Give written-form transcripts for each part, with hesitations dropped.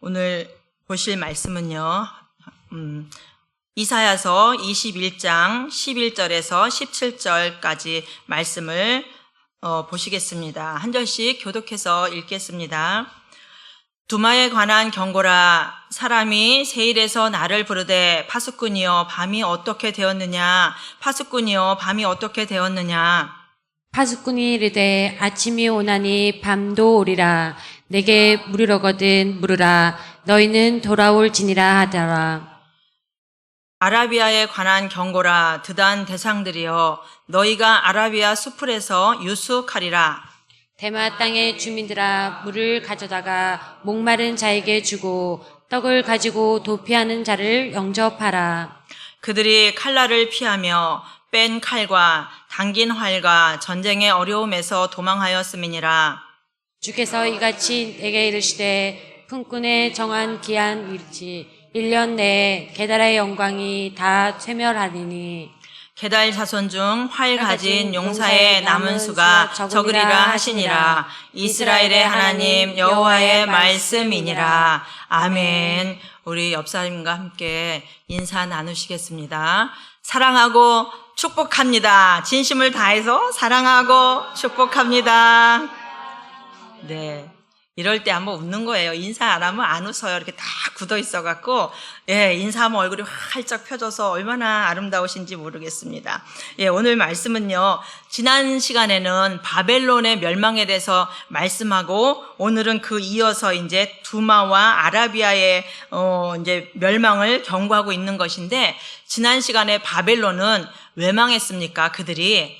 오늘 보실 말씀은요, 이사야서 21장 11절에서 17절까지 말씀을 보시겠습니다. 한 절씩 교독해서 읽겠습니다. 두마에 관한 경고라. 사람이 세일에서 나를 부르되 파수꾼이여 밤이 어떻게 되었느냐. 파수꾼이여 밤이 어떻게 되었느냐. 파수꾼이 이르되 아침이 오나니 밤도 오리라. 내게 물으려거든 물으라. 너희는 돌아올지니라 하더라. 아라비아에 관한 경고라. 드단 대상들이여 너희가 아라비아 수풀에서 유숙하리라. 대마 땅의 주민들아, 물을 가져다가 목마른 자에게 주고 떡을 가지고 도피하는 자를 영접하라. 그들이 칼날을 피하며 뺀 칼과 당긴 활과 전쟁의 어려움에서 도망하였음이니라. 주께서 이같이 내게 이르시되 품꾼의 정한 기한 일치 1년 내에 게달의 영광이 다 쇠멸하리니 게달 자손 중 활 가진 용사의 남은 수가 적으리라 하시니라. 이스라엘의 하나님 여호와의 말씀이니라. 아멘. 우리 옆사람과 함께 인사 나누시겠습니다. 사랑하고 축복합니다. 진심을 다해서 사랑하고 축복합니다. 네. 이럴 때 한번 웃는 거예요. 인사 안 하면 안 웃어요. 이렇게 다 굳어 있어갖고, 인사하면 얼굴이 활짝 펴져서 얼마나 아름다우신지 모르겠습니다. 오늘 말씀은요, 지난 시간에는 바벨론의 멸망에 대해서 말씀하고, 오늘은 그 이어서 이제 두마와 아라비아의, 이제 멸망을 경고하고 있는 것인데, 지난 시간에 바벨론은 왜 망했습니까? 그들이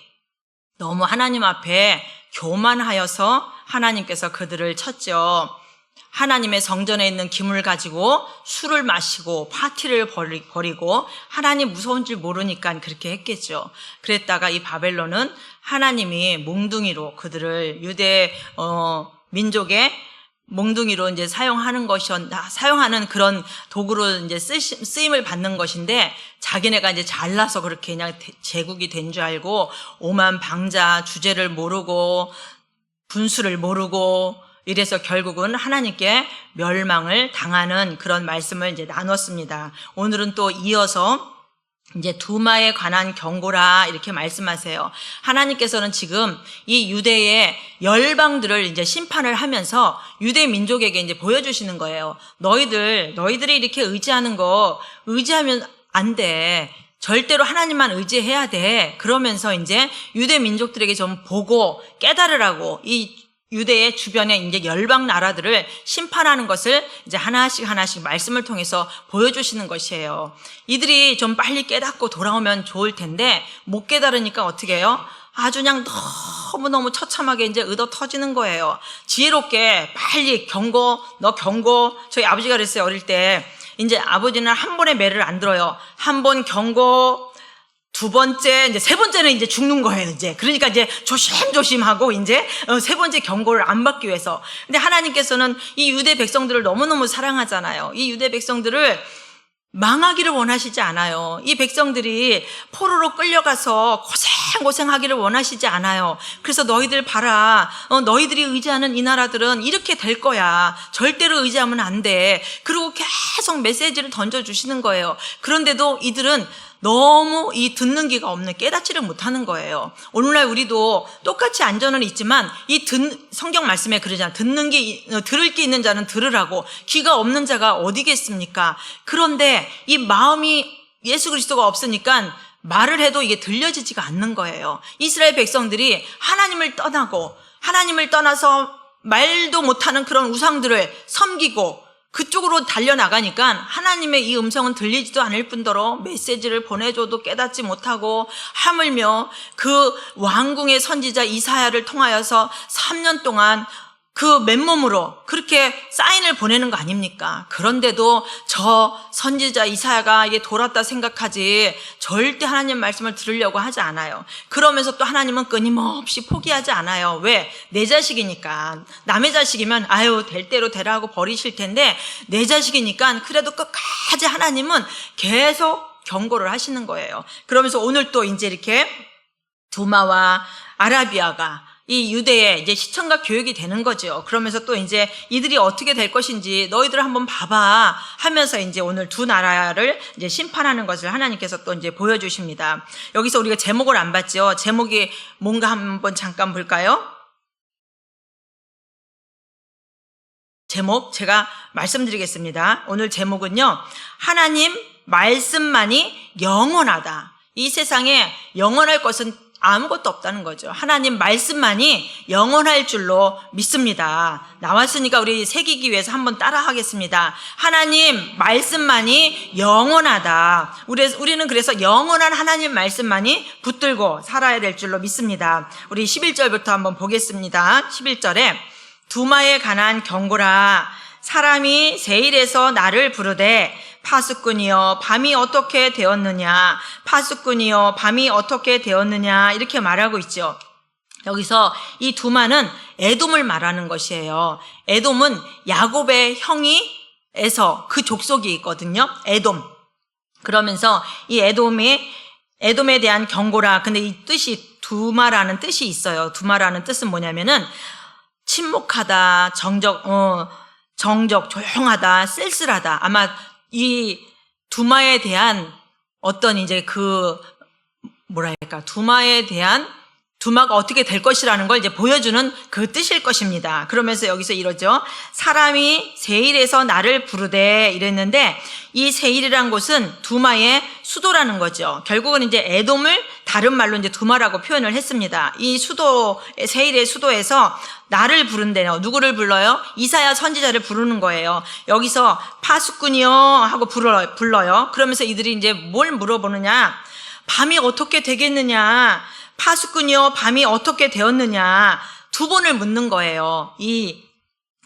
너무 하나님 앞에 교만하여서 하나님께서 그들을 쳤죠. 하나님의 성전에 있는 기물을 가지고 술을 마시고 파티를 벌이고 하나님 무서운 줄 모르니까 그렇게 했겠죠. 그랬다가 이 바벨론은 하나님이 몽둥이로 그들을 유대 민족의 몽둥이로 이제 사용하는 그런 도구로 이제 쓰임을 받는 것인데 자기네가 이제 잘나서 그렇게 그냥 제국이 된 줄 알고 오만 방자 주제를 모르고 분수를 모르고 이래서 결국은 하나님께 멸망을 당하는 그런 말씀을 이제 나눴습니다. 오늘은 또 이어서 이제 두마에 관한 경고라 이렇게 말씀하세요. 하나님께서는 지금 이 유대의 열방들을 이제 심판을 하면서 유대 민족에게 이제 보여주시는 거예요. 너희들이 이렇게 의지하면 안 돼. 절대로 하나님만 의지해야 돼. 그러면서 이제 유대 민족들에게 좀 보고 깨달으라고 이 유대의 주변에 이제 열방 나라들을 심판하는 것을 이제 하나씩 말씀을 통해서 보여주시는 것이에요. 이들이 좀 빨리 깨닫고 돌아오면 좋을 텐데 못 깨달으니까 어떻게 해요? 아주 그냥 너무너무 처참하게 이제 의도 터지는 거예요. 지혜롭게 빨리 경고. 저희 아버지가 그랬어요. 어릴 때. 이제 아버지는 한 번에 매를 안 들어요. 한 번 경고, 두 번째, 이제 세 번째는 이제 죽는 거예요, 이제. 그러니까 이제 조심하고 이제 세 번째 경고를 안 받기 위해서. 근데 하나님께서는 이 유대 백성들을 너무너무 사랑하잖아요. 이 유대 백성들을 망하기를 원하시지 않아요. 이 백성들이 포로로 끌려가서 고생하기를 원하시지 않아요. 그래서 너희들 봐라. 너희들이 의지하는 이 나라들은 이렇게 될 거야. 절대로 의지하면 안 돼. 그리고 계속 메시지를 던져주시는 거예요. 그런데도 이들은 너무 이 듣는 귀가 없는 깨닫지를 못하는 거예요. 오늘날 우리도 똑같이 안전은 있지만 성경 말씀에 그러잖아요. 들을 귀 있는 자는 들으라고. 귀가 없는 자가 어디겠습니까? 그런데 이 마음이 예수 그리스도가 없으니까 말을 해도 이게 들려지지가 않는 거예요. 이스라엘 백성들이 하나님을 떠나서 말도 못하는 그런 우상들을 섬기고 그쪽으로 달려나가니까 하나님의 이 음성은 들리지도 않을 뿐더러 메시지를 보내줘도 깨닫지 못하고 하물며 그 왕궁의 선지자 이사야를 통하여서 3년 동안 그 맨몸으로 그렇게 사인을 보내는 거 아닙니까? 그런데도 저 선지자 이사야가 이게 돌았다 생각하지 절대 하나님 말씀을 들으려고 하지 않아요. 그러면서 또 하나님은 끊임없이 포기하지 않아요. 왜? 내 자식이니까. 남의 자식이면 될 대로 되라 하고 버리실 텐데 내 자식이니까 그래도 끝까지 하나님은 계속 경고를 하시는 거예요. 그러면서 오늘 또 이제 이렇게 두마와 아라비아가 이 유대에 이제 시청각 교육이 되는 거죠. 그러면서 또 이제 이들이 어떻게 될 것인지 너희들 한번 봐봐 하면서 이제 오늘 두 나라를 이제 심판하는 것을 하나님께서 또 이제 보여주십니다. 여기서 우리가 제목을 안 봤죠. 제목이 뭔가 한번 잠깐 볼까요? 제목 제가 말씀드리겠습니다. 오늘 제목은요, 하나님 말씀만이 영원하다. 이 세상에 영원할 것은 아무것도 없다는 거죠. 하나님 말씀만이 영원할 줄로 믿습니다. 나왔으니까 우리 새기기 위해서 한번 따라 하겠습니다. 하나님 말씀만이 영원하다. 우리는 그래서 영원한 하나님 말씀만이 붙들고 살아야 될 줄로 믿습니다. 우리 11절부터 한번 보겠습니다. 11절에 두마에 관한 경고라. 사람이 세일에서 나를 부르되 파수꾼이여 밤이 어떻게 되었느냐, 파수꾼이여 밤이 어떻게 되었느냐, 이렇게 말하고 있죠. 여기서 이 두마는 에돔을 말하는 것이에요. 에돔은 야곱의 형이에서 그 족속이 있거든요. 에돔. 그러면서 이 에돔에 대한 경고라. 근데 이 뜻이 두마라는 뜻이 있어요. 두마라는 뜻은 뭐냐면은 침묵하다, 정적, 조용하다, 쓸쓸하다. 아마 이 두마에 대한 어떤 이제 두마가 어떻게 될 것이라는 걸 이제 보여주는 그 뜻일 것입니다. 그러면서 여기서 이러죠. 사람이 세일에서 나를 부르되 이랬는데, 이 세일이란 곳은 두마의 수도라는 거죠. 결국은 이제 에돔을 다른 말로 이제 두마라고 표현을 했습니다. 이 세일의 수도에서 나를 부른대요. 누구를 불러요? 이사야 선지자를 부르는 거예요. 여기서 파수꾼이요 하고 불러요. 그러면서 이들이 이제 뭘 물어보느냐? 밤이 어떻게 되겠느냐? 파수꾼이요 밤이 어떻게 되었느냐? 두 번을 묻는 거예요. 이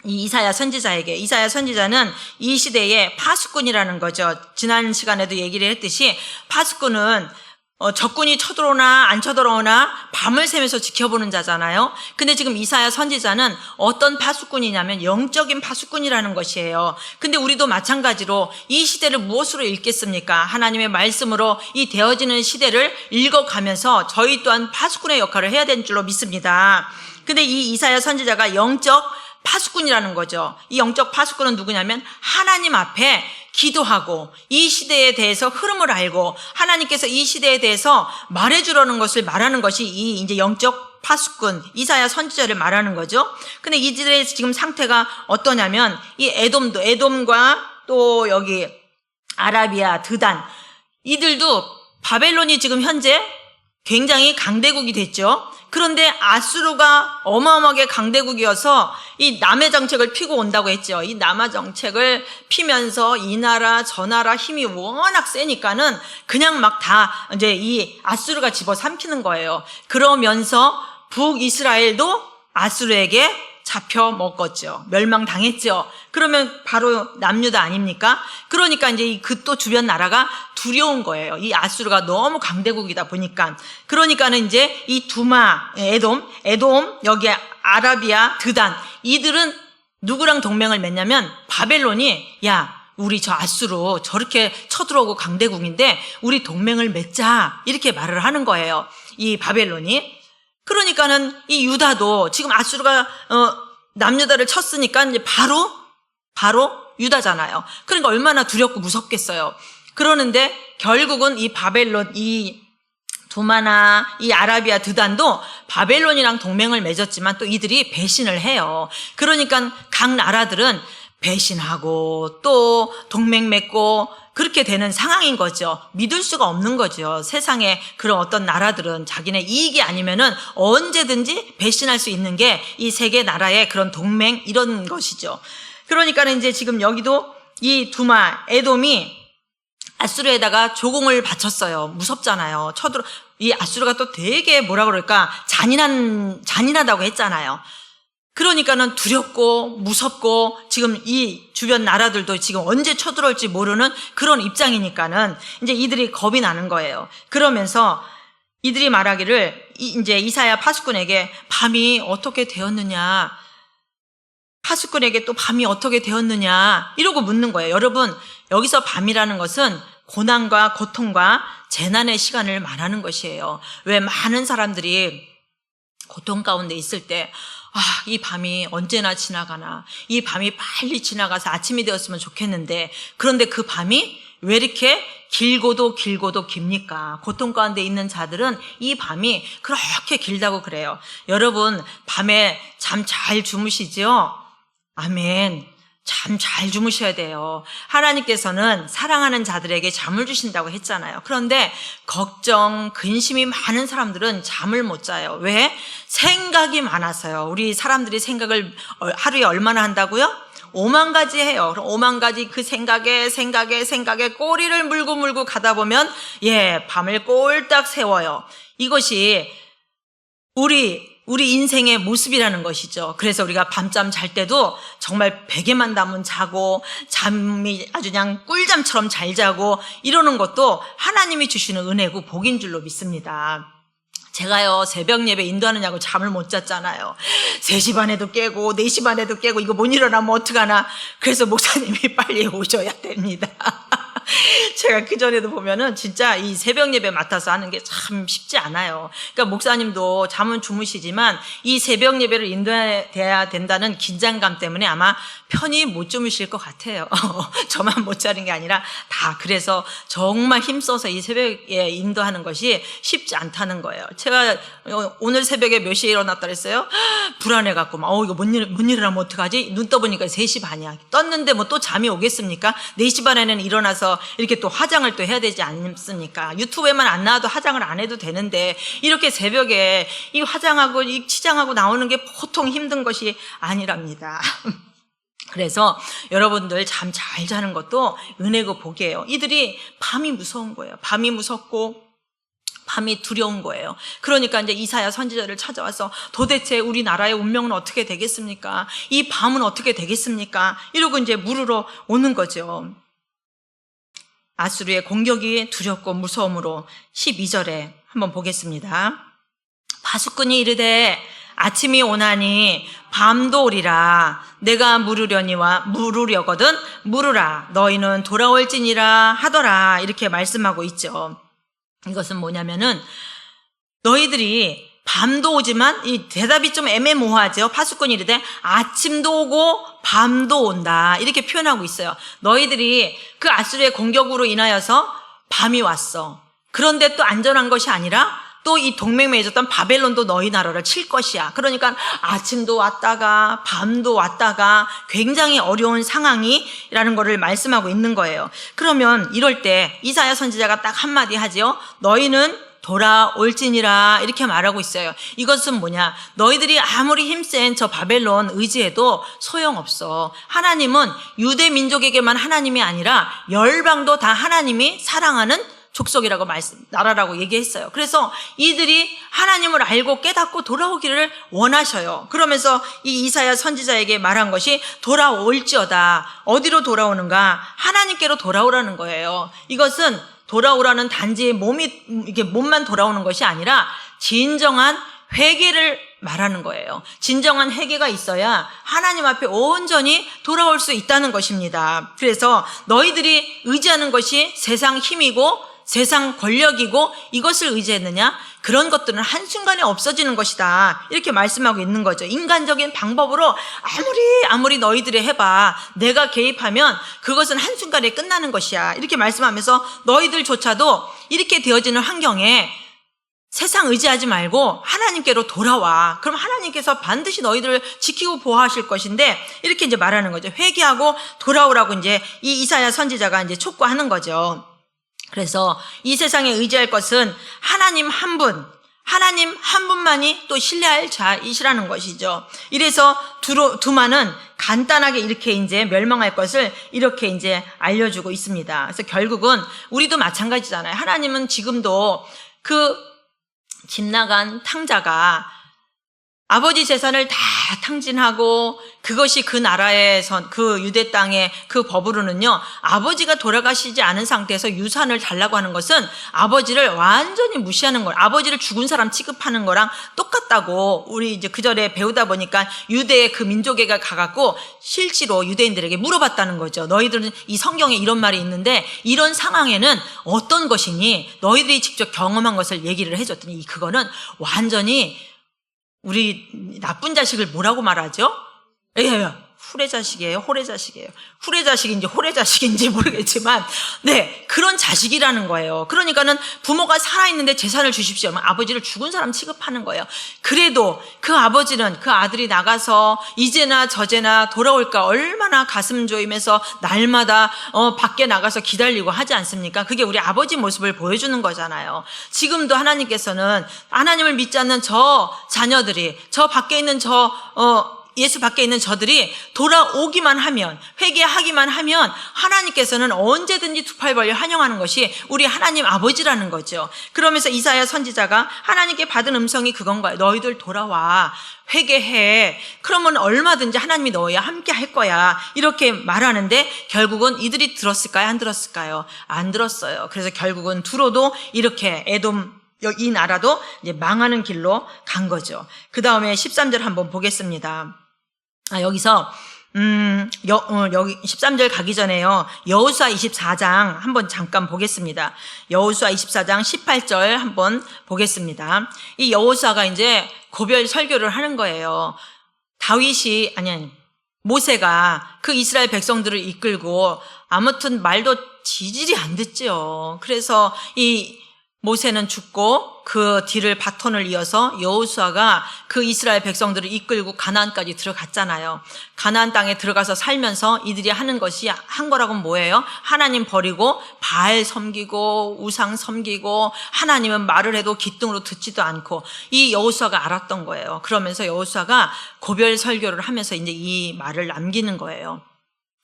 이사야 선지자에게. 이사야 선지자는 이 시대의 파수꾼이라는 거죠. 지난 시간에도 얘기를 했듯이 파수꾼은 적군이 쳐들어오나 안 쳐들어오나 밤을 새면서 지켜보는 자잖아요. 근데 지금 이사야 선지자는 어떤 파수꾼이냐면 영적인 파수꾼이라는 것이에요. 근데 우리도 마찬가지로 이 시대를 무엇으로 읽겠습니까? 하나님의 말씀으로 이 되어지는 시대를 읽어가면서 저희 또한 파수꾼의 역할을 해야 되는 줄로 믿습니다. 근데 이 이사야 선지자가 영적 파수꾼이라는 거죠. 이 영적 파수꾼은 누구냐면 하나님 앞에 기도하고 이 시대에 대해서 흐름을 알고 하나님께서 이 시대에 대해서 말해주려는 것을 말하는 것이 이 이제 영적 파수꾼 이사야 선지자를 말하는 거죠. 근데 이들의 지금 상태가 어떠냐면 이 에돔과 또 여기 아라비아, 드단, 이들도 바벨론이 지금 현재 굉장히 강대국이 됐죠. 그런데 아수르가 어마어마하게 강대국이어서 이 남의 정책을 피고 온다고 했죠. 이 남의 정책을 피면서 이 나라 저 나라 힘이 워낙 세니까는 그냥 막 다 이제 이 아수르가 집어삼키는 거예요. 그러면서 북이스라엘도 아수르에게 잡혀 먹었죠. 멸망당했죠. 그러면 바로 남유다 아닙니까? 그러니까 이제 그 또 주변 나라가 두려운 거예요. 이 아수르가 너무 강대국이다 보니까. 그러니까는 이제 이 두마, 에돔, 여기 아라비아, 드단, 이들은 누구랑 동맹을 맺냐면 바벨론이 야, 우리 저 아수르 저렇게 쳐들어오고 강대국인데 우리 동맹을 맺자 이렇게 말을 하는 거예요. 이 바벨론이. 그러니까는 이 유다도 지금 아수르가 남유다를 쳤으니까 이제 바로 유다잖아요. 그러니까 얼마나 두렵고 무섭겠어요. 그러는데 결국은 이 바벨론, 이 두마나 이 아라비아 드단도 바벨론이랑 동맹을 맺었지만 또 이들이 배신을 해요. 그러니까 각 나라들은 배신하고 또 동맹 맺고 그렇게 되는 상황인 거죠. 믿을 수가 없는 거죠. 세상에 그런 어떤 나라들은 자기네 이익이 아니면은 언제든지 배신할 수 있는 게 이 세계 나라의 그런 동맹 이런 것이죠. 그러니까는 이제 지금 여기도 이 두마, 에돔이 아수르에다가 조공을 바쳤어요. 무섭잖아요. 이 아수르가 또 되게 뭐라 그럴까 잔인하다고 했잖아요. 그러니까는 두렵고 무섭고 지금 이 주변 나라들도 지금 언제 쳐들어올지 모르는 그런 입장이니까는 이제 이들이 겁이 나는 거예요. 그러면서 이들이 말하기를 이제 이사야 파수꾼에게 밤이 어떻게 되었느냐, 파수꾼에게 또 밤이 어떻게 되었느냐 이러고 묻는 거예요. 여러분, 여기서 밤이라는 것은 고난과 고통과 재난의 시간을 말하는 것이에요. 왜 많은 사람들이 고통 가운데 있을 때, 이 밤이 언제나 지나가나, 이 밤이 빨리 지나가서 아침이 되었으면 좋겠는데, 그런데 그 밤이 왜 이렇게 길고도 깁니까? 고통 가운데 있는 자들은 이 밤이 그렇게 길다고 그래요. 여러분, 밤에 잠 잘 주무시죠? 아멘. 잠 잘 주무셔야 돼요. 하나님께서는 사랑하는 자들에게 잠을 주신다고 했잖아요. 그런데 걱정, 근심이 많은 사람들은 잠을 못 자요. 왜? 생각이 많아서요. 우리 사람들이 생각을 하루에 얼마나 한다고요? 5만 가지 해요. 그럼 5만 가지 그 생각에 꼬리를 물고 가다 보면 밤을 꼴딱 새워요. 이것이 우리 인생의 모습이라는 것이죠. 그래서 우리가 밤잠 잘 때도 정말 베개만 닿으면 자고 잠이 아주 그냥 꿀잠처럼 잘 자고 이러는 것도 하나님이 주시는 은혜고 복인 줄로 믿습니다. 제가요, 새벽 예배 인도하느냐고 잠을 못 잤잖아요. 3시 반에도 깨고 4시 반에도 깨고 이거 못 일어나면 어떡하나. 그래서 목사님이 빨리 오셔야 됩니다. 제가 그전에도 보면은 진짜 이 새벽 예배 맡아서 하는 게 참 쉽지 않아요. 그러니까 목사님도 잠은 주무시지만 이 새벽 예배를 인도해야 된다는 긴장감 때문에 아마 편히 못 주무실 것 같아요. 저만 못 자는 게 아니라 다 그래서 정말 힘써서 이 새벽에 인도하는 것이 쉽지 않다는 거예요. 제가 오늘 새벽에 몇 시에 일어났다 그랬어요? 불안해갖고 이거 못 일어나면 어떡하지? 눈 떠보니까 3시 반이야. 떴는데 뭐 또 잠이 오겠습니까? 4시 반에는 일어나서 이렇게 또 화장을 또 해야 되지 않습니까? 유튜브에만 안 나와도 화장을 안 해도 되는데 이렇게 새벽에 이 화장하고 이 치장하고 나오는 게 보통 힘든 것이 아니랍니다. 그래서 여러분들 잠 잘 자는 것도 은혜고 복이에요. 이들이 밤이 무서운 거예요. 밤이 무섭고 밤이 두려운 거예요. 그러니까 이제 이사야 선지자를 찾아와서 도대체 우리나라의 운명은 어떻게 되겠습니까? 이 밤은 어떻게 되겠습니까? 이러고 이제 물으러 오는 거죠. 아수르의 공격이 두렵고 무서움으로 12절에 한번 보겠습니다. 파수꾼이 이르되 아침이 오나니 밤도 오리라. 내가 물으려거든 물으라. 너희는 돌아올지니라 하더라. 이렇게 말씀하고 있죠. 이것은 뭐냐면은 너희들이 밤도 오지만 이 대답이 좀 애매모호하죠. 파수꾼이 이르되 아침도 오고 밤도 온다. 이렇게 표현하고 있어요. 너희들이 그 아수르의 공격으로 인하여서 밤이 왔어. 그런데 또 안전한 것이 아니라 또 이 동맹 맺었던 바벨론도 너희 나라를 칠 것이야. 그러니까 아침도 왔다가 밤도 왔다가 굉장히 어려운 상황이라는 것을 말씀하고 있는 거예요. 그러면 이럴 때 이사야 선지자가 딱 한마디 하죠. 너희는 돌아올지니라 이렇게 말하고 있어요. 이것은 뭐냐? 너희들이 아무리 힘센 저 바벨론 의지해도 소용없어. 하나님은 유대 민족에게만 하나님이 아니라 열방도 다 하나님이 사랑하는 족속이라고 나라라고 얘기했어요. 그래서 이들이 하나님을 알고 깨닫고 돌아오기를 원하셔요. 그러면서 이 이사야 선지자에게 말한 것이 돌아올지어다. 어디로 돌아오는가? 하나님께로 돌아오라는 거예요. 이것은 돌아오라는 단지 몸만 돌아오는 것이 아니라 진정한 회개를 말하는 거예요. 진정한 회개가 있어야 하나님 앞에 온전히 돌아올 수 있다는 것입니다. 그래서 너희들이 의지하는 것이 세상 힘이고 세상 권력이고 이것을 의지했느냐? 그런 것들은 한순간에 없어지는 것이다. 이렇게 말씀하고 있는 거죠. 인간적인 방법으로 아무리 너희들이 해봐. 내가 개입하면 그것은 한순간에 끝나는 것이야. 이렇게 말씀하면서 너희들조차도 이렇게 되어지는 환경에 세상 의지하지 말고 하나님께로 돌아와. 그럼 하나님께서 반드시 너희들을 지키고 보호하실 것인데 이렇게 이제 말하는 거죠. 회개하고 돌아오라고 이제 이 이사야 선지자가 이제 촉구하는 거죠. 그래서 이 세상에 의지할 것은 하나님 한 분만이 또 신뢰할 자이시라는 것이죠. 이래서 두만은 간단하게 이렇게 이제 멸망할 것을 이렇게 이제 알려주고 있습니다. 그래서 결국은 우리도 마찬가지잖아요. 하나님은 지금도 그 집 나간 탕자가 아버지 재산을 다 탕진하고 그것이 그 나라에서 그 유대 땅의 그 법으로는요, 아버지가 돌아가시지 않은 상태에서 유산을 달라고 하는 것은 아버지를 완전히 무시하는 걸, 아버지를 죽은 사람 취급하는 거랑 똑같다고 우리 이제 그 절에 배우다 보니까 유대의 그 민족애가 가갖고 실제로 유대인들에게 물어봤다는 거죠. 너희들은 이 성경에 이런 말이 있는데 이런 상황에는 어떤 것이니 너희들이 직접 경험한 것을 얘기를 해줬더니 그거는 완전히 우리 나쁜 자식을 뭐라고 말하죠? 후레자식이에요. 호레자식이에요. 후레자식인지 호레자식인지 모르겠지만 네, 그런 자식이라는 거예요. 그러니까는 부모가 살아있는데 재산을 주십시오. 아버지를 죽은 사람 취급하는 거예요. 그래도 그 아버지는 그 아들이 나가서 이제나 저제나 돌아올까 얼마나 가슴 조이면서 날마다 밖에 나가서 기다리고 하지 않습니까? 그게 우리 아버지 모습을 보여주는 거잖아요. 지금도 하나님께서는 하나님을 믿지 않는 저 자녀들이, 저 밖에 있는 예수 밖에 있는 저들이 돌아오기만 하면, 회개하기만 하면 하나님께서는 언제든지 두 팔 벌려 환영하는 것이 우리 하나님 아버지라는 거죠. 그러면서 이사야 선지자가 하나님께 받은 음성이 그건 거예요. 너희들 돌아와, 회개해. 그러면 얼마든지 하나님이 너희와 함께 할 거야. 이렇게 말하는데 결국은 이들이 들었을까요? 안 들었을까요? 안 들었어요. 그래서 결국은 두로도 이렇게 에돔, 이 나라도 이제 망하는 길로 간 거죠. 그 다음에 13절 한번 보겠습니다. 여기서 여기 13절 가기 전에요. 여호수아 24장 한번 잠깐 보겠습니다. 여호수아 24장 18절 한번 보겠습니다. 이 여호수아가 이제 고별 설교를 하는 거예요. 모세가 그 이스라엘 백성들을 이끌고 아무튼 말도 지질이 안 듣죠. 그래서 이 모세는 죽고 그 뒤를 바톤을 이어서 여호수아가 그 이스라엘 백성들을 이끌고 가나안까지 들어갔잖아요. 가나안 땅에 들어가서 살면서 이들이 하는 것이 한 거라고는 뭐예요? 하나님 버리고 바알 섬기고 우상 섬기고 하나님은 말을 해도 귀등으로 듣지도 않고 이 여호수아가 알았던 거예요. 그러면서 여호수아가 고별 설교를 하면서 이제 이 말을 남기는 거예요.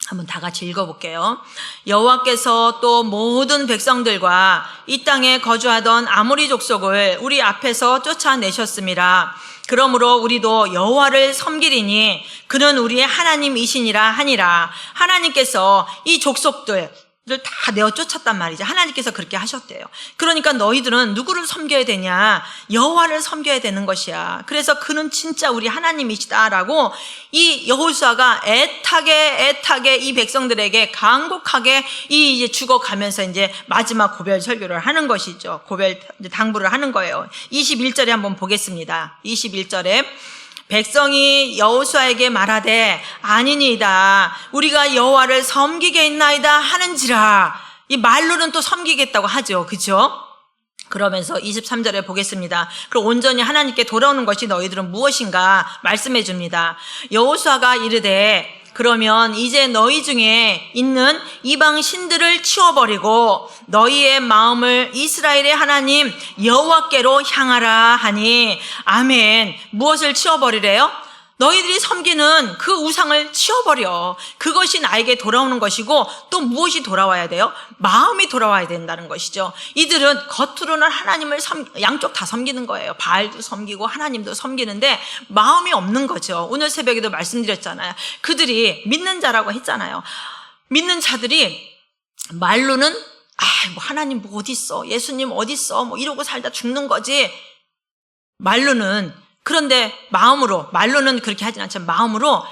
한번 다 같이 읽어볼게요. 여호와께서 또 모든 백성들과 이 땅에 거주하던 아모리 족속을 우리 앞에서 쫓아내셨음이라. 그러므로 우리도 여호와를 섬기리니 그는 우리의 하나님이시니라 하니라. 하나님께서 이 족속들 다 내어 쫓았단 말이죠. 하나님께서 그렇게 하셨대요. 그러니까 너희들은 누구를 섬겨야 되냐? 여호와를 섬겨야 되는 것이야. 그래서 그는 진짜 우리 하나님이시다라고 이 여호수아가 애타게 이 백성들에게 간곡하게 이제 죽어가면서 이제 마지막 고별 설교를 하는 것이죠. 고별 당부를 하는 거예요. 21절에 한번 보겠습니다. 21절에 백성이 여호수아에게 말하되 아니니이다 우리가 여호와를 섬기겠나이다 하는지라. 이 말로는 또 섬기겠다고 하죠. 그렇죠? 그러면서 23절에 보겠습니다. 그럼 온전히 하나님께 돌아오는 것이 너희들은 무엇인가 말씀해 줍니다. 여호수아가 이르되 그러면 이제 너희 중에 있는 이방 신들을 치워버리고 너희의 마음을 이스라엘의 하나님 여호와께로 향하라 하니 아멘. 무엇을 치워버리래요? 너희들이 섬기는 그 우상을 치워버려. 그것이 나에게 돌아오는 것이고 또 무엇이 돌아와야 돼요? 마음이 돌아와야 된다는 것이죠. 이들은 겉으로는 하나님을 양쪽 다 섬기는 거예요. 바알도 섬기고 하나님도 섬기는데 마음이 없는 거죠. 오늘 새벽에도 말씀드렸잖아요. 그들이 믿는 자라고 했잖아요. 믿는 자들이 말로는 뭐 하나님 뭐 어디 있어? 예수님 어디 있어? 뭐 이러고 살다 죽는 거지. 말로는. 그런데 말로는 그렇게 하진 않지만 마음으로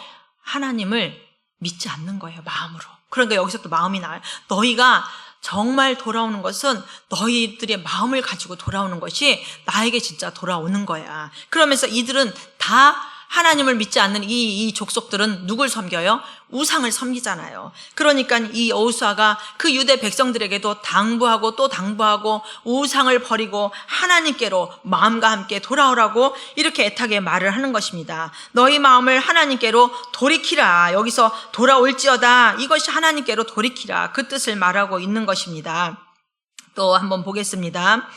하나님을 믿지 않는 거예요. 마음으로. 그러니까 여기서 또 마음이 나와요. 너희가 정말 돌아오는 것은 너희들의 마음을 가지고 돌아오는 것이 나에게 진짜 돌아오는 거야. 그러면서 이들은 다 하나님을 믿지 않는 이 족속들은 누굴 섬겨요? 우상을 섬기잖아요. 그러니까 이 여호수아가 그 유대 백성들에게도 당부하고 또 당부하고 우상을 버리고 하나님께로 마음과 함께 돌아오라고 이렇게 애타게 말을 하는 것입니다. 너희 마음을 하나님께로 돌이키라. 여기서 돌아올지어다. 이것이 하나님께로 돌이키라. 그 뜻을 말하고 있는 것입니다. 또 한번 보겠습니다.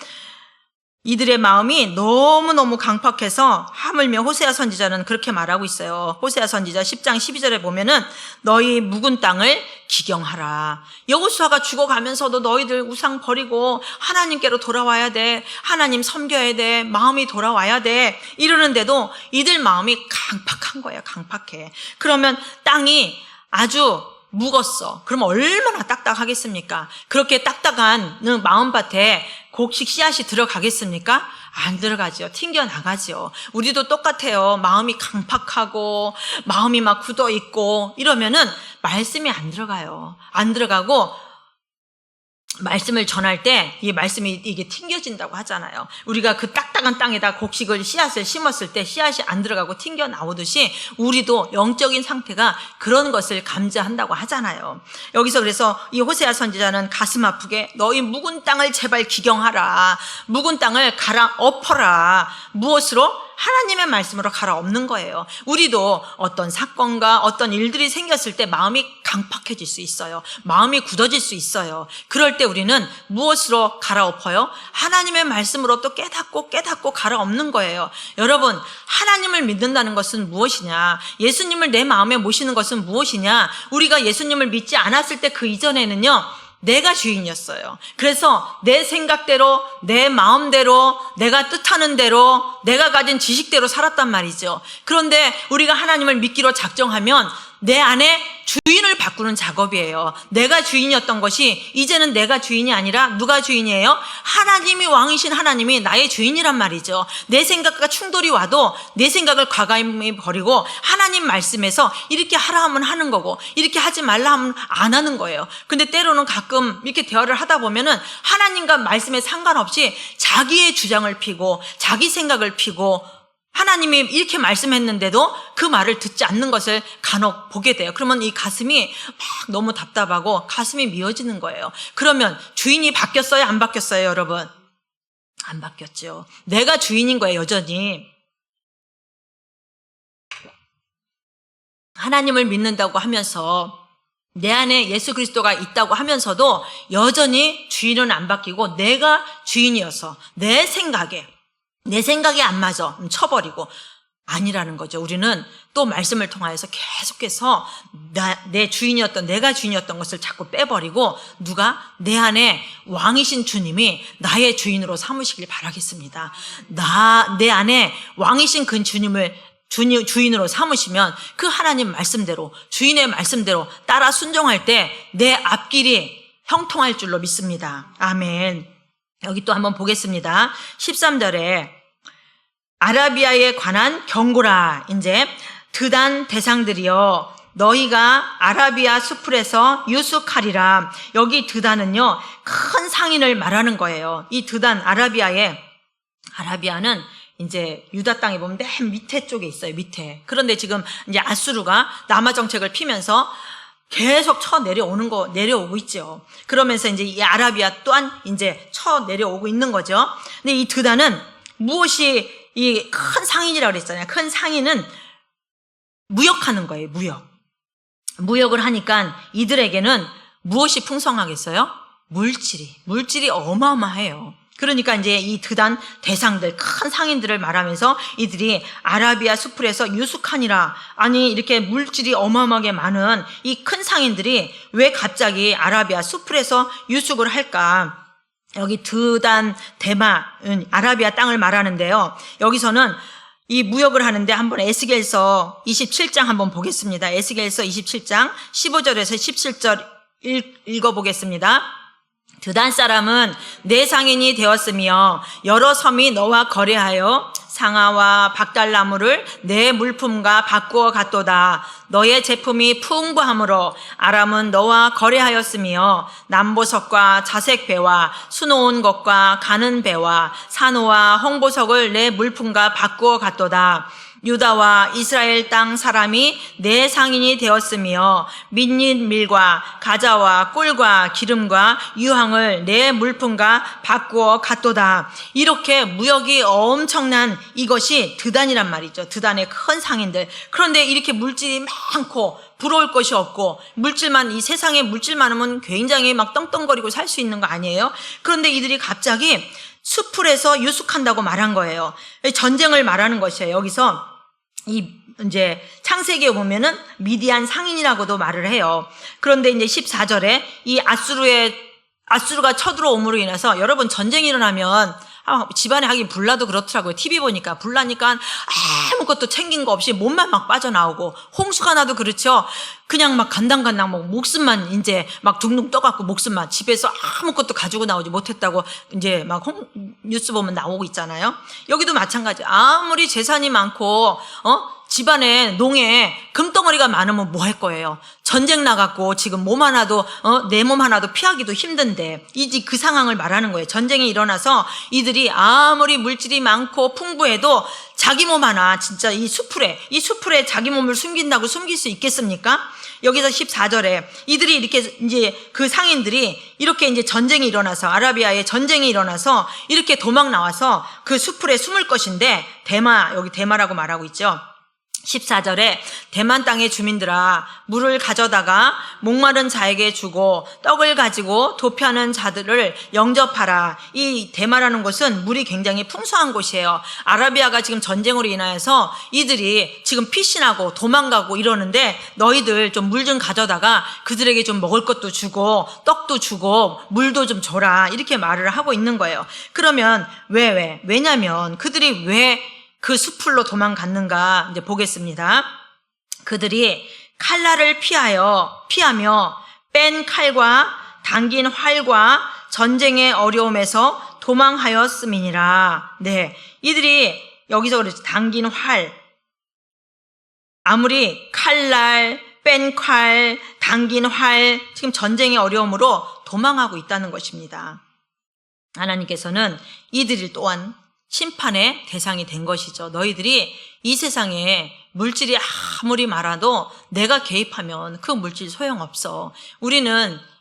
이들의 마음이 너무너무 강팍해서 하물며 호세아 선지자는 그렇게 말하고 있어요. 호세아 선지자 10장 12절에 보면은 너희 묵은 땅을 기경하라. 여호수아가 죽어가면서도 너희들 우상 버리고 하나님께로 돌아와야 돼. 하나님 섬겨야 돼. 마음이 돌아와야 돼. 이러는데도 이들 마음이 강팍한 거예요. 강팍해. 그러면 땅이 아주 묵었어. 그러면 얼마나 딱딱하겠습니까? 그렇게 딱딱한 마음밭에 곡식 씨앗이 들어가겠습니까? 안 들어가죠. 튕겨나가죠. 우리도 똑같아요. 마음이 강팍하고 마음이 막 굳어있고 이러면은 말씀이 안 들어가요. 안 들어가고 말씀을 전할 때 이 말씀이 이게 튕겨진다고 하잖아요. 우리가 그 딱딱한 땅에다 곡식을 씨앗을 심었을 때 씨앗이 안 들어가고 튕겨 나오듯이 우리도 영적인 상태가 그런 것을 감지한다고 하잖아요. 여기서 그래서 이 호세아 선지자는 가슴 아프게 너희 묵은 땅을 제발 기경하라. 묵은 땅을 갈아 엎어라. 무엇으로? 하나님의 말씀으로 갈아엎는 거예요. 우리도 어떤 사건과 어떤 일들이 생겼을 때 마음이 강팍해질 수 있어요. 마음이 굳어질 수 있어요. 그럴 때 우리는 무엇으로 갈아엎어요? 하나님의 말씀으로 또 깨닫고 갈아엎는 거예요. 여러분, 하나님을 믿는다는 것은 무엇이냐? 예수님을 내 마음에 모시는 것은 무엇이냐? 우리가 예수님을 믿지 않았을 때 그 이전에는요, 내가 주인이었어요. 그래서 내 생각대로, 내 마음대로, 내가 뜻하는 대로, 내가 가진 지식대로 살았단 말이죠. 그런데 우리가 하나님을 믿기로 작정하면 내 안에 주인을 바꾸는 작업이에요. 내가 주인이었던 것이 이제는 내가 주인이 아니라 누가 주인이에요? 하나님이 왕이신 하나님이 나의 주인이란 말이죠. 내 생각과 충돌이 와도 내 생각을 과감히 버리고 하나님 말씀에서 이렇게 하라 하면 하는 거고 이렇게 하지 말라 하면 안 하는 거예요. 근데 때로는 가끔 이렇게 대화를 하다 보면은 하나님과 말씀에 상관없이 자기의 주장을 피고 자기 생각을 피고 하나님이 이렇게 말씀했는데도 그 말을 듣지 않는 것을 간혹 보게 돼요. 그러면 이 가슴이 막 너무 답답하고 가슴이 미어지는 거예요. 그러면 주인이 바뀌었어요? 안 바뀌었어요, 여러분? 안 바뀌었죠. 내가 주인인 거예요, 여전히. 하나님을 믿는다고 하면서 내 안에 예수 그리스도가 있다고 하면서도 여전히 주인은 안 바뀌고 내가 주인이어서 내 생각이 안 맞아. 쳐버리고. 아니라는 거죠. 우리는 또 말씀을 통하여서 계속해서 내 주인이었던, 내가 주인이었던 것을 자꾸 빼버리고 누가 내 안에 왕이신 주님이 나의 주인으로 삼으시길 바라겠습니다. 내 안에 왕이신 그 주님을 주인으로 삼으시면 그 하나님 말씀대로, 주인의 말씀대로 따라 순종할 때 내 앞길이 형통할 줄로 믿습니다. 아멘. 여기 또 한번 보겠습니다. 13절에 아라비아에 관한 경고라. 이제 드단 대상들이여 너희가 아라비아 수풀에서 유숙하리라. 여기 드단은요 큰 상인을 말하는 거예요. 이 드단 아라비아는 이제 유다 땅에 보면 맨 밑에 쪽에 있어요. 밑에. 그런데 지금 이제 아수르가 남하 정책을 피면서 계속 내려오고 있죠. 그러면서 이제 이 아라비아 또한 이제 내려오고 있는 거죠. 근데 이 드단은 무엇이 이 큰 상인이라고 그랬잖아요. 큰 상인은 무역하는 거예요. 무역을 하니까 이들에게는 무엇이 풍성하겠어요? 물질이 어마어마해요. 그러니까 이제 이 드단 대상들, 큰 상인들을 말하면서 이들이 아라비아 수풀에서 유숙하니라. 아니, 이렇게 물질이 어마어마하게 많은 이 큰 상인들이 왜 갑자기 아라비아 수풀에서 유숙을 할까? 여기 드단, 대마은 아라비아 땅을 말하는데요. 여기서는 이 무역을 하는데 한번 에스겔서 27장 한번 보겠습니다. 에스겔서 27장 15절에서 17절 읽어보겠습니다. 드단 사람은 내 상인이 되었으며 여러 섬이 너와 거래하여 상아와 박달나무를 내 물품과 바꾸어 갔도다. 너의 제품이 풍부함으로 아람은 너와 거래하였으며 남보석과 자색배와 수놓은 것과 가는 배와 산호와 홍보석을 내 물품과 바꾸어 갔도다. 유다와 이스라엘 땅 사람이 내 상인이 되었으며 민닛 밀과 가자와 꿀과 기름과 유황을 내 물품과 바꾸어 갔도다. 이렇게 무역이 엄청난 이것이 드단이란 말이죠. 드단의 큰 상인들. 그런데 이렇게 물질이 많고 부러울 것이 없고 이 세상에 물질 많으면 굉장히 막 떵떵거리고 살 수 있는 거 아니에요? 그런데 이들이 갑자기 수풀에서 유숙한다고 말한 거예요. 전쟁을 말하는 것이에요. 여기서 이제 창세기에 보면은 미디안 상인이라고도 말을 해요. 그런데 이제 14절에 이 아수르가 쳐들어옴으로 인해서 여러분 전쟁이 일어나면 집안에 하긴 불나도 그렇더라고요. TV 보니까 불나니까 아무것도 챙긴 거 없이 몸만 막 빠져나오고 홍수가 나도 그렇죠. 그냥 막 간당간당 막 목숨만 이제 막 둥둥 떠갖고 목숨만 집에서 아무것도 가지고 나오지 못했다고 이제 막 뉴스 보면 나오고 있잖아요. 여기도 마찬가지. 아무리 재산이 많고 집안에 농에 금덩어리가 많으면 뭐 할 거예요? 전쟁 나갔고 지금 몸 하나도 내 몸 하나도 피하기도 힘든데 이제 그 상황을 말하는 거예요. 전쟁이 일어나서 이들이 아무리 물질이 많고 풍부해도 자기 몸 하나 진짜 이 수풀에 자기 몸을 숨긴다고 숨길 수 있겠습니까? 여기서 14절에 이들이 이렇게 이제 그 상인들이 이렇게 이제 전쟁이 일어나서 아라비아에 전쟁이 일어나서 이렇게 도망 나와서 그 수풀에 숨을 것인데 여기 대마라고 말하고 있죠. 14절에 대만 땅의 주민들아 물을 가져다가 목마른 자에게 주고 떡을 가지고 도피하는 자들을 영접하라. 이 대마라는 곳은 물이 굉장히 풍성한 곳이에요. 아라비아가 지금 전쟁으로 인하여서 이들이 지금 피신하고 도망가고 이러는데 너희들 좀 물 좀 가져다가 그들에게 좀 먹을 것도 주고 떡도 주고 물도 좀 줘라. 이렇게 말을 하고 있는 거예요. 그러면 왜냐면 그들이 왜 그 수풀로 도망갔는가 이제 보겠습니다. 그들이 칼날을 피하며 뺀 칼과 당긴 활과 전쟁의 어려움에서 도망하였음이니라. 네, 이들이 여기서 그랬죠. 당긴 활. 아무리 칼날, 뺀 칼, 당긴 활, 지금 전쟁의 어려움으로 도망하고 있다는 것입니다. 하나님께서는 이들이 또한 심판의 대상이 된 것이죠. 너희들이 이 세상에 물질이 아무리 많아도 내가 개입하면 그 물질 소용없어.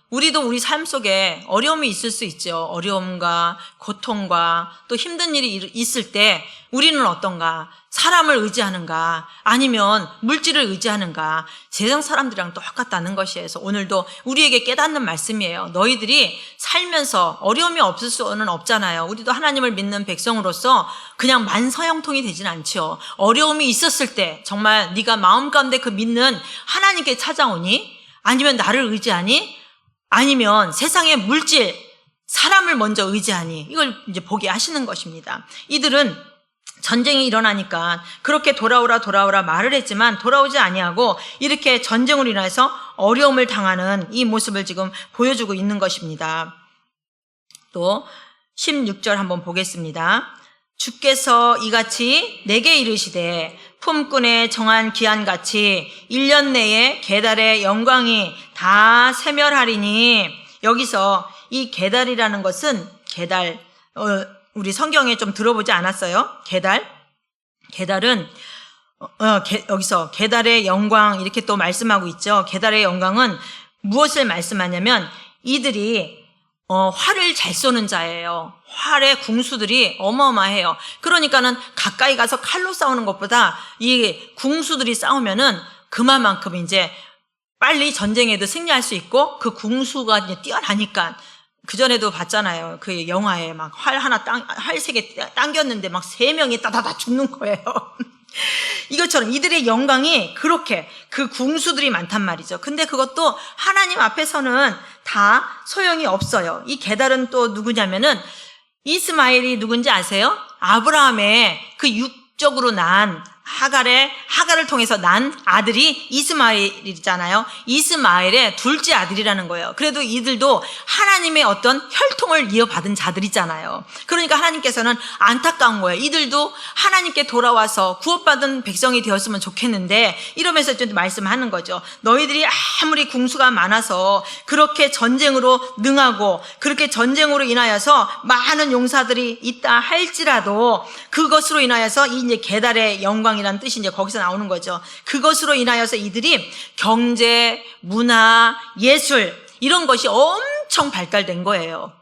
우리도 우리 삶 속에 어려움이 있을 수 있죠. 어려움과 고통과 또 힘든 일이 있을 때 우리는 어떤가? 사람을 의지하는가? 아니면 물질을 의지하는가? 세상 사람들이랑 똑같다는 것이에요. 오늘도 우리에게 깨닫는 말씀이에요. 너희들이 살면서 어려움이 없을 수는 없잖아요. 우리도 하나님을 믿는 백성으로서 그냥 만사형통이 되진 않죠. 어려움이 있었을 때 정말 네가 마음 가운데 그 믿는 하나님께 찾아오니? 아니면 나를 의지하니? 아니면 세상의 물질, 사람을 먼저 의지하니? 이걸 이제 보게 하시는 것입니다. 이들은 전쟁이 일어나니까 그렇게 돌아오라 말을 했지만 돌아오지 아니하고 이렇게 전쟁으로 인해서 어려움을 당하는 이 모습을 지금 보여주고 있는 것입니다. 또 16절 한번 보겠습니다. 주께서 이같이 내게 이르시되 품꾼의 정한 기한같이 1년 내에 계달의 영광이 다 세멸하리니. 여기서 이 계달이라는 것은 우리 성경에 좀 들어보지 않았어요? 계달은 여기서 계달의 영광 이렇게 또 말씀하고 있죠. 계달의 영광은 무엇을 말씀하냐면 이들이 활을 잘 쏘는 자예요. 활의 궁수들이 어마어마해요. 그러니까는 가까이 가서 칼로 싸우는 것보다 이 궁수들이 싸우면은 그만큼 이제 빨리 전쟁에도 승리할 수 있고 그 궁수가 이제 뛰어나니까. 그전에도 봤잖아요. 그 영화에 막 활 3개 당겼는데 막 3명이 따다다 죽는 거예요. 이것처럼 이들의 영광이 그렇게 그 궁수들이 많단 말이죠. 근데 그것도 하나님 앞에서는 다 소용이 없어요. 이 계달은 또 누구냐면은 이스마엘이 누군지 아세요? 아브라함의 그 육적으로 난 하갈을 통해서 난 아들이 이스마엘이잖아요. 이스마엘의 둘째 아들이라는 거예요. 그래도 이들도 하나님의 어떤 혈통을 이어받은 자들이잖아요. 그러니까 하나님께서는 안타까운 거예요. 이들도 하나님께 돌아와서 구원받은 백성이 되었으면 좋겠는데 이러면서 좀 말씀하는 거죠. 너희들이 아무리 궁수가 많아서 그렇게 전쟁으로 능하고 그렇게 전쟁으로 인하여서 많은 용사들이 있다 할지라도 그것으로 인하여서 이제 계달의 영광이라는 뜻이 이제 거기서 나오는 거죠. 그것으로 인하여서 이들이 경제, 문화, 예술 이런 것이 엄청 발달된 거예요.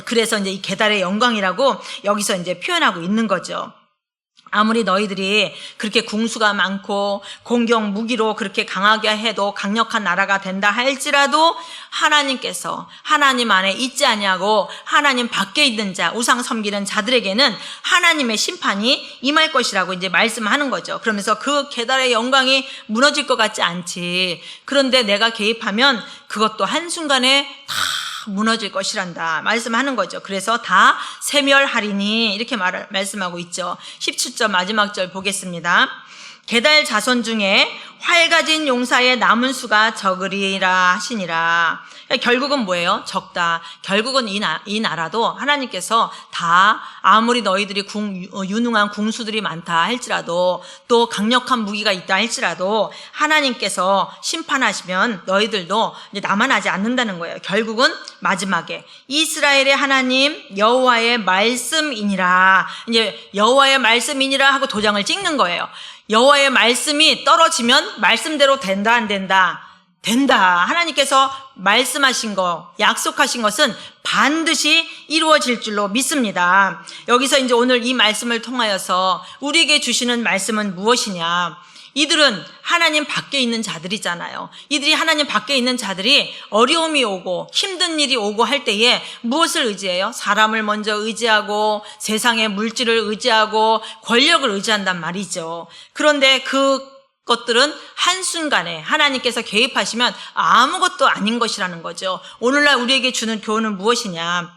그래서 이제 이 계달의 영광이라고 여기서 이제 표현하고 있는 거죠. 아무리 너희들이 그렇게 궁수가 많고 공격 무기로 그렇게 강하게 해도 강력한 나라가 된다 할지라도 하나님께서 하나님 안에 있지 아니하고 하나님 밖에 있는 자, 우상 섬기는 자들에게는 하나님의 심판이 임할 것이라고 이제 말씀하는 거죠. 그러면서 그 계달의 영광이 무너질 것 같지 않지. 그런데 내가 개입하면 그것도 한순간에 다 무너질 것이란다 말씀하는 거죠. 그래서 다 세멸하리니 이렇게 말씀하고 있죠. 17절 마지막 절 보겠습니다. 계달 자손 중에 활가진 용사의 남은 수가 적으리라 하시니라. 결국은 뭐예요? 적다. 결국은 이 나라도 하나님께서 다 아무리 너희들이 유능한 궁수들이 많다 할지라도 또 강력한 무기가 있다 할지라도 하나님께서 심판하시면 너희들도 이제 남아나지 않는다는 거예요. 결국은 마지막에 이스라엘의 하나님 여호와의 말씀이니라. 이제 여호와의 말씀이니라 하고 도장을 찍는 거예요. 여호와의 말씀이 떨어지면 말씀대로 된다 안 된다? 된다. 하나님께서 말씀하신 거, 약속하신 것은 반드시 이루어질 줄로 믿습니다. 여기서 이제 오늘 이 말씀을 통하여서 우리에게 주시는 말씀은 무엇이냐? 이들은 하나님 밖에 있는 자들이잖아요. 이들이 하나님 밖에 있는 자들이 어려움이 오고 힘든 일이 오고 할 때에 무엇을 의지해요? 사람을 먼저 의지하고 세상의 물질을 의지하고 권력을 의지한단 말이죠. 그런데 그것들은 한순간에 하나님께서 개입하시면 아무것도 아닌 것이라는 거죠. 오늘날 우리에게 주는 교훈은 무엇이냐?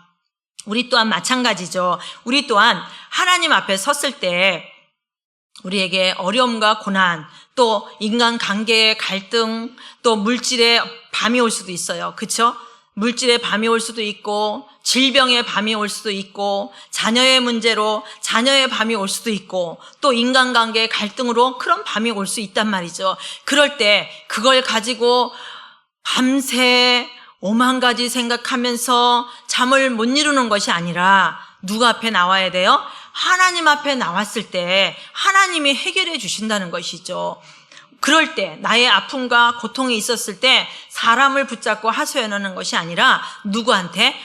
우리 또한 마찬가지죠. 우리 또한 하나님 앞에 섰을 때 우리에게 어려움과 고난, 또 인간관계의 갈등, 또 물질의 밤이 올 수도 있어요. 그렇죠? 물질의 밤이 올 수도 있고 질병의 밤이 올 수도 있고 자녀의 문제로 자녀의 밤이 올 수도 있고 또 인간관계의 갈등으로 그런 밤이 올 수 있단 말이죠. 그럴 때 그걸 가지고 밤새 오만 가지 생각하면서 잠을 못 이루는 것이 아니라 누구 앞에 나와야 돼요? 하나님 앞에 나왔을 때 하나님이 해결해 주신다는 것이죠. 그럴 때 나의 아픔과 고통이 있었을 때 사람을 붙잡고 하소연하는 것이 아니라 누구한테?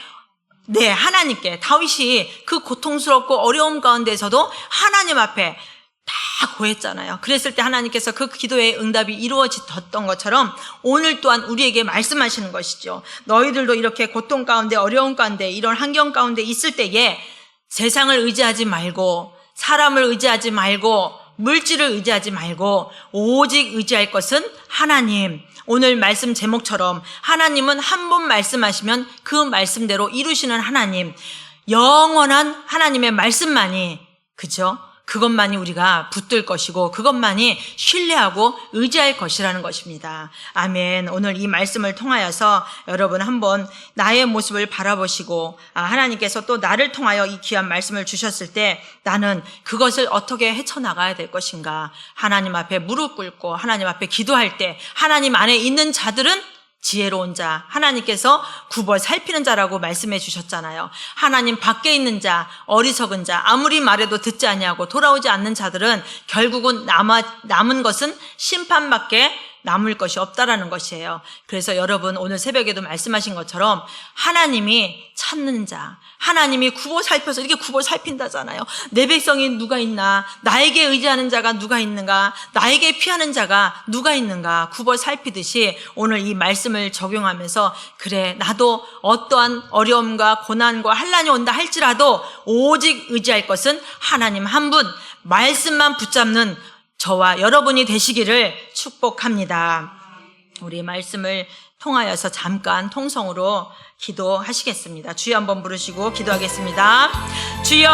네, 하나님께. 다윗이 그 고통스럽고 어려움 가운데서도 하나님 앞에 다 고했잖아요. 그랬을 때 하나님께서 그 기도의 응답이 이루어졌던 것처럼 오늘 또한 우리에게 말씀하시는 것이죠. 너희들도 이렇게 고통 가운데 어려움 가운데 이런 환경 가운데 있을 때에 세상을 의지하지 말고 사람을 의지하지 말고 물질을 의지하지 말고 오직 의지할 것은 하나님. 오늘 말씀 제목처럼 하나님은 한 번 말씀하시면 그 말씀대로 이루시는 하나님, 영원한 하나님의 말씀만이, 그죠? 그것만이 우리가 붙들 것이고 그것만이 신뢰하고 의지할 것이라는 것입니다. 아멘. 오늘 이 말씀을 통하여서 여러분 한번 나의 모습을 바라보시고 하나님께서 또 나를 통하여 이 귀한 말씀을 주셨을 때 나는 그것을 어떻게 헤쳐나가야 될 것인가. 하나님 앞에 무릎 꿇고 하나님 앞에 기도할 때 하나님 안에 있는 자들은 지혜로운 자, 하나님께서 굽어 살피는 자라고 말씀해 주셨잖아요. 하나님 밖에 있는 자, 어리석은 자, 아무리 말해도 듣지 아니하고 돌아오지 않는 자들은 결국은 남은 것은 심판밖에 남을 것이 없다라는 것이에요. 그래서 여러분 오늘 새벽에도 말씀하신 것처럼 하나님이 찾는 자, 하나님이 굽어 살펴서 이렇게 굽어 살핀다잖아요. 내 백성이 누가 있나? 나에게 의지하는 자가 누가 있는가? 나에게 피하는 자가 누가 있는가? 굽어 살피듯이 오늘 이 말씀을 적용하면서 그래 나도 어떠한 어려움과 고난과 환난이 온다 할지라도 오직 의지할 것은 하나님 한 분, 말씀만 붙잡는 저와 여러분이 되시기를 축복합니다. 우리 말씀을 통하여서 잠깐 통성으로 기도하시겠습니다. 주여 한번 부르시고 기도하겠습니다. 주여